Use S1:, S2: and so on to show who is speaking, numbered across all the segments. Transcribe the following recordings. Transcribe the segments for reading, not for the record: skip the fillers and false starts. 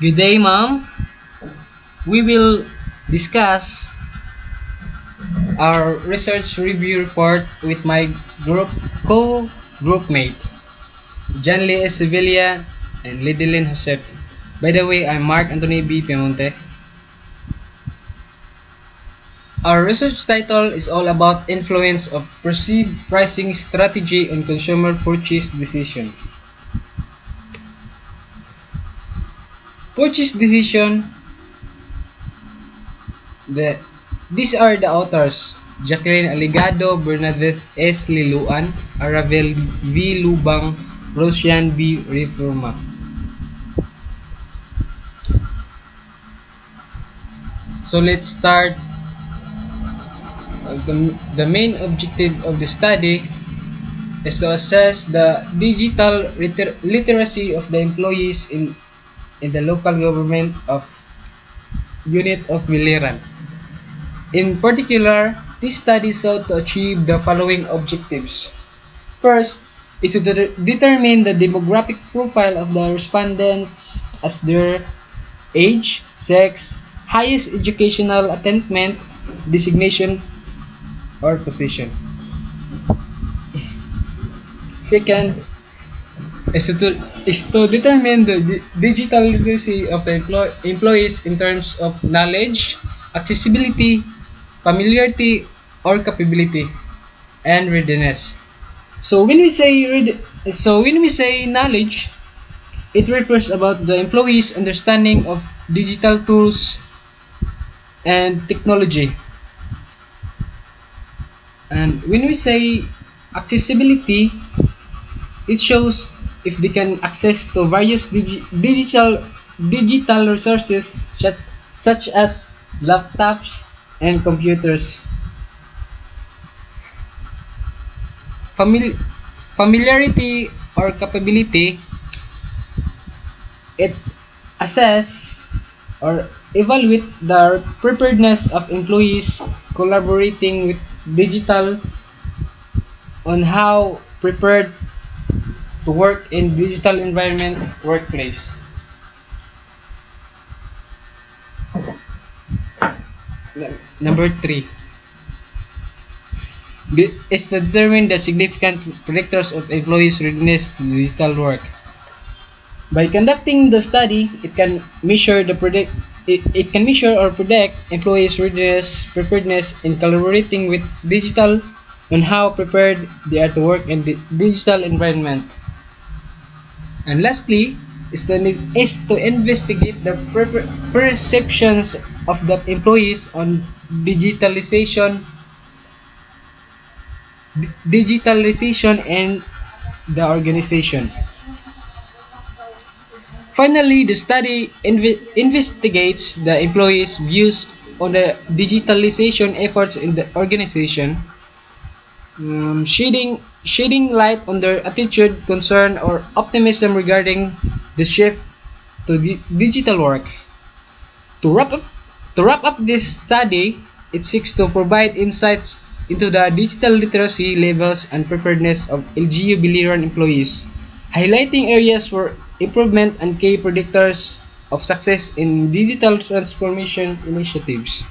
S1: Good day, ma'am. We will discuss our research review report with my group co-group mate, John Lee Sevilla and Lidilyn Josep. By the way, I'm Mark Anthony B. Piemonte. Our research title is all about influence of perceived pricing strategy on consumer purchase decision. Purchase decision. The These are the authors: Jacqueline Aligado, Bernadette S. Liluan, Aravel V. Lubang, Rosian B. Reforma. So let's start. The main objective of the study is to assess the digital literacy of the employees in the local government of unit of Biliran. In particular, this study sought to achieve the following objectives. First is to determine the demographic profile of the respondents as their age, sex, highest educational attainment, designation, or position. Second is to determine the digital literacy of the employees in terms of knowledge, accessibility, familiarity, or capability, and readiness. So when we say knowledge, it refers about the employees' understanding of digital tools and technology. And when we say accessibility, it shows if they can access to various digital resources such as laptops and computers. Famili- Familiarity or capability, it assess or evaluate the preparedness of employees collaborating with digital on how prepared to work in digital environment workplace. Number three is to determine the significant predictors of employees' readiness to digital work. By conducting the study, it can measure or predict employees' readiness, preparedness in collaborating with digital on how prepared they are to work in the digital environment. And lastly, is to investigate the perceptions of the employees on digitalization, digitalization and the organization. Finally, the study investigates the employees' views on the digitalization efforts in the organization, shedding light on their attitude, concern, or optimism regarding the shift to digital work. To wrap up, to wrap up this study, it seeks to provide insights into the digital literacy levels and preparedness of LGU Biliran employees, highlighting areas for improvement and key predictors of success in digital transformation initiatives.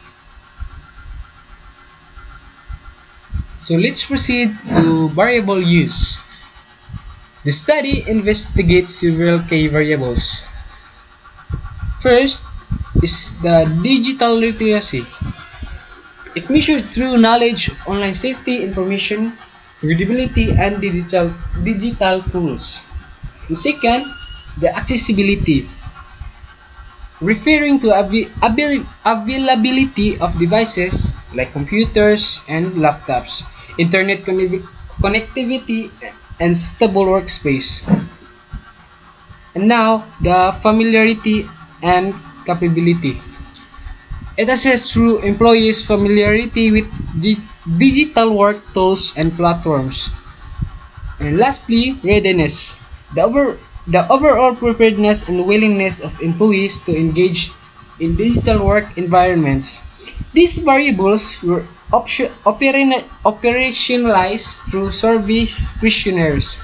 S1: So let's proceed to variable use. The study investigates several key variables. First is the digital literacy. It measured through knowledge of online safety information, readability, and digital tools. The second, the accessibility, referring to availability of devices like computers and laptops, internet connectivity, and stable workspace. And now, the familiarity and capability. It assesses through employees' familiarity with digital work tools and platforms. And lastly, readiness. The overall preparedness and willingness of employees to engage in digital work environments. These variables were operationalized through surveys, questionnaires,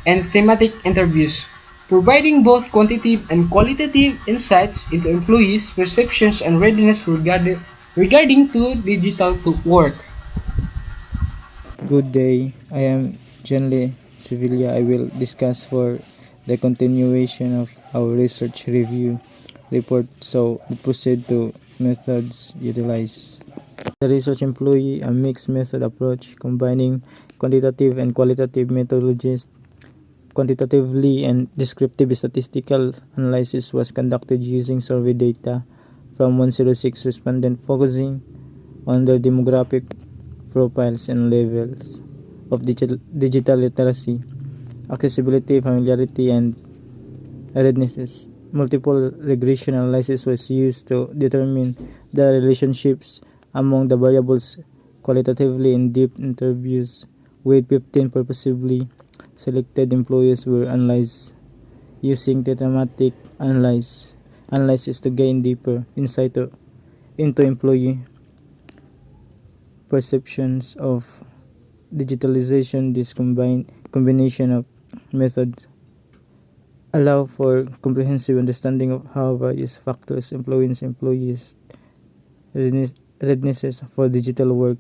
S1: and thematic interviews. providing both quantitative and qualitative insights into employees' perceptions and readiness regarding to digital to work.
S2: Good day. I am Jenly Sevilla. I will discuss for the continuation of our research review report. So we proceed to methods utilized. The research employee a mixed method approach combining quantitative and qualitative methodologies. Quantitatively and descriptive statistical analysis was conducted using survey data from 106 respondents focusing on their demographic profiles and levels of digital literacy, accessibility, familiarity, and readiness. Multiple regression analysis was used to determine the relationships among the variables qualitatively in deep interviews with 15 purposefully selected employees were analyzed using the thematic analysis to gain deeper insight into employee perceptions of digitalization. This combination of methods allow for comprehensive understanding of how various factors influence employees' readiness for digital work.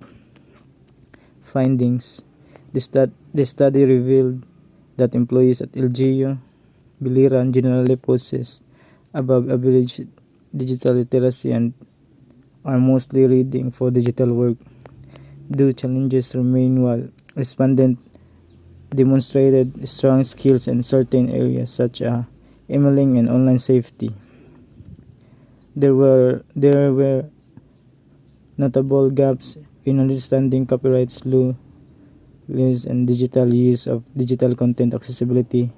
S2: Findings: the study revealed that employees at LGU Biliran generally possess above average digital literacy and are mostly reading for digital work. Though challenges remain while respondents demonstrated strong skills in certain areas such as emailing and online safety. There were notable gaps in understanding copyright laws and digital use of digital content accessibility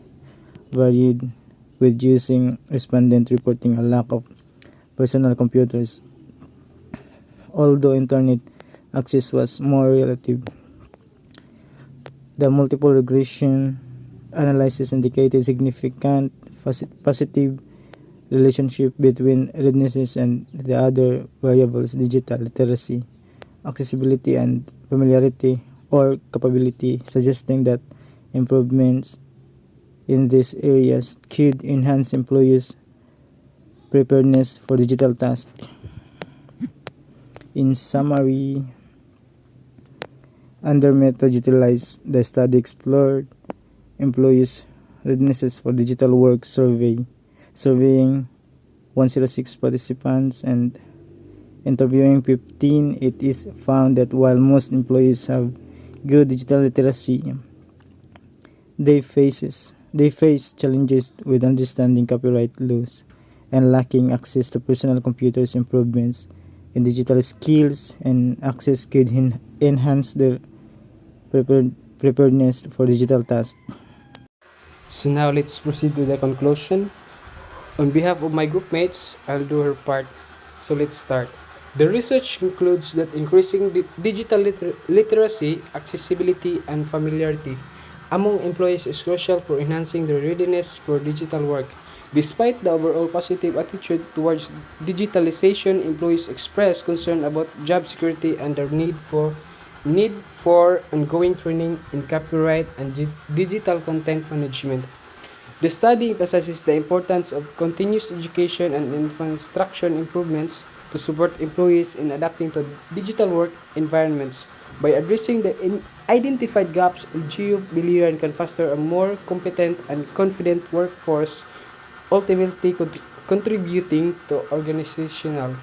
S2: varied with using respondent reporting a lack of personal computers, although internet access was more relative. The multiple regression analysis indicated significant positive relationship between readiness and the other variables digital literacy, accessibility, and familiarity or capability, suggesting that improvements in these areas could enhance employees' preparedness for digital tasks. In summary, under method utilized, the study explored employees' readiness for digital work surveying 106 participants and interviewing 15. It is found that while most employees have good digital literacy, they face challenges with understanding copyright laws and lacking access to personal computers. Improvements in digital skills and access could enhance their preparedness for digital tasks.
S1: So now let's proceed to the conclusion. On behalf of my group mates, I'll do her part. So let's start. The research concludes that increasing digital literacy, accessibility, and familiarity among employees is crucial for enhancing their readiness for digital work. Despite the overall positive attitude towards digitalization, employees express concern about job security and their need for ongoing training in copyright and digital content management. The study emphasizes the importance of continuous education and infrastructure improvements to support employees in adapting to digital work environments. By addressing the identified gaps, LGU Biliran can foster a more competent and confident workforce, ultimately contributing to organizational.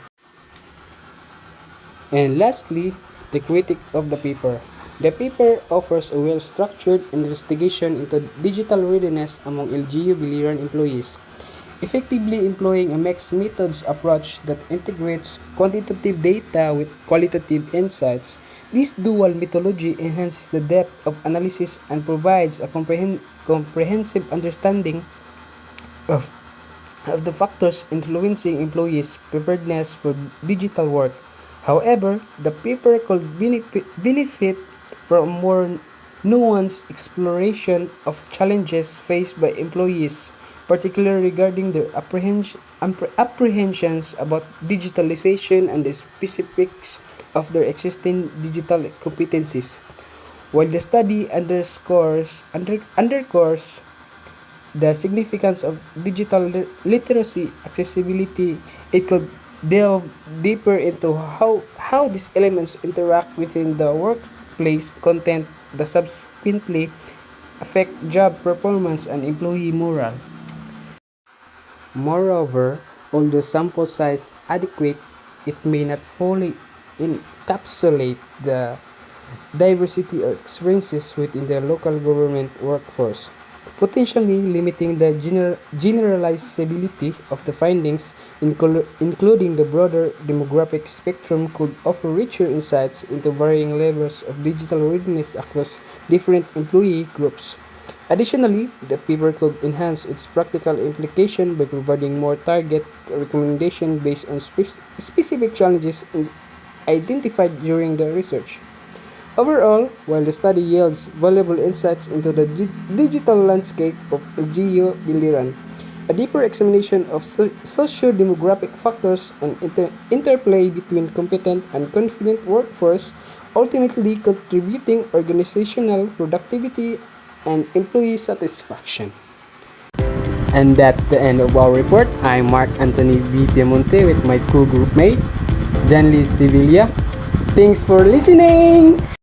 S1: And lastly, the critique of the paper. The paper offers a well-structured investigation into digital readiness among LGU Biliran employees, effectively employing a mixed methods approach that integrates quantitative data with qualitative insights. This dual methodology enhances the depth of analysis and provides a comprehensive understanding of, of the factors influencing employees' preparedness for digital work. However, the paper could benefit from a more nuanced exploration of challenges faced by employees, particularly regarding their apprehensions about digitalization and the specifics of their existing digital competencies. While the study underscores
S3: the significance of digital literacy, accessibility. It could delve deeper into how these elements interact within the workplace content that subsequently affect job performance and employee morale. Moreover, although sample size adequate, it may not fully encapsulate the diversity of experiences within the local government workforce, potentially limiting the generalizability of the findings, including the broader demographic spectrum could offer richer insights into varying levels of digital readiness across different employee groups. Additionally, the paper could enhance its practical implication by providing more target recommendations based on specific challenges identified during the research. Overall, while the study yields valuable insights into the digital landscape of LGU Biliran, a deeper examination of socio-demographic factors and interplay between competent and confident workforce, ultimately contributing organizational productivity and employee satisfaction. And that's the end of our report. I'm Mark Anthony V. Piemonte with my co-group mate, Janly Sevilla. Thanks for listening!